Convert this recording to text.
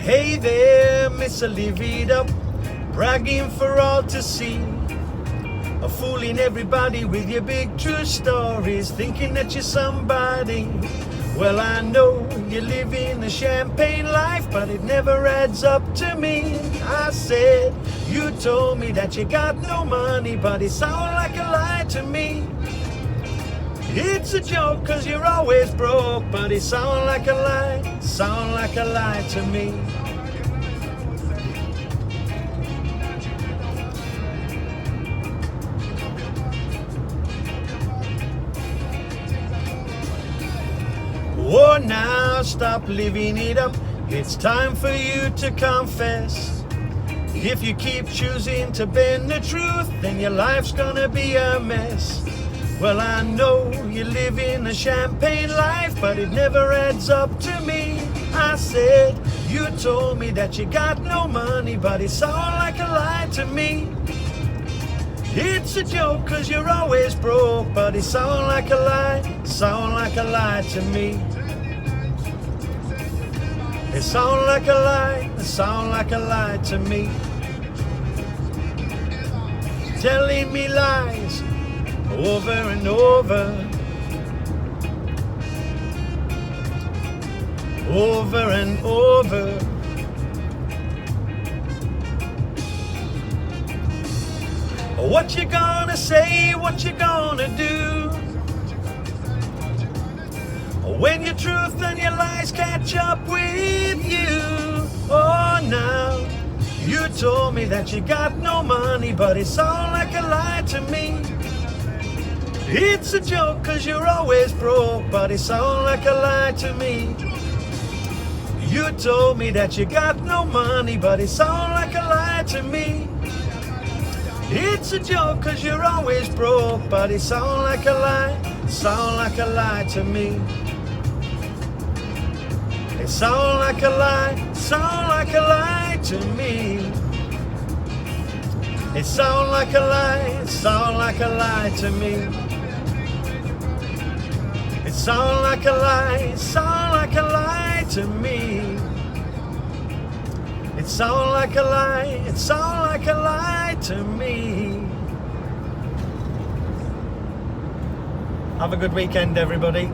Hey there, Mr. Live It Up, bragging for all to see, fooling everybody with your big true stories, thinking that you're somebody. Well, I know you're living a champagne life, but it never adds up to me. I said, you told me that you got no money, but it sounded like a lie to me. It's a joke cause you're always broke, but it sound like a lie to me. Oh, now stop living it up, it's time for you to confess. If you keep choosing to bend the truth, then your life's gonna be a mess. Well, I know you're living a champagne life, but it never adds up to me. I said, you told me that you got no money, but it sounded like a lie to me. It's a joke cause you're always broke, but it sound like a lie to me. It sound like a lie to me. Telling me lies over and over and over. What you gonna say, what you gonna do when your truth and your lies catch up with you? Oh, now you told me that you got no money, but it sound like a lie to me. It's a joke cause you're always broke, but it sound like a lie to me. You told me that you got no money, but it sound like a lie to me. It's a joke cause you're always broke, but it sound like a lie to me. It sound like a lie to me. It sound like a lie to me. It sound like a lie to me. It sound like a lie to me. Have a good weekend, everybody.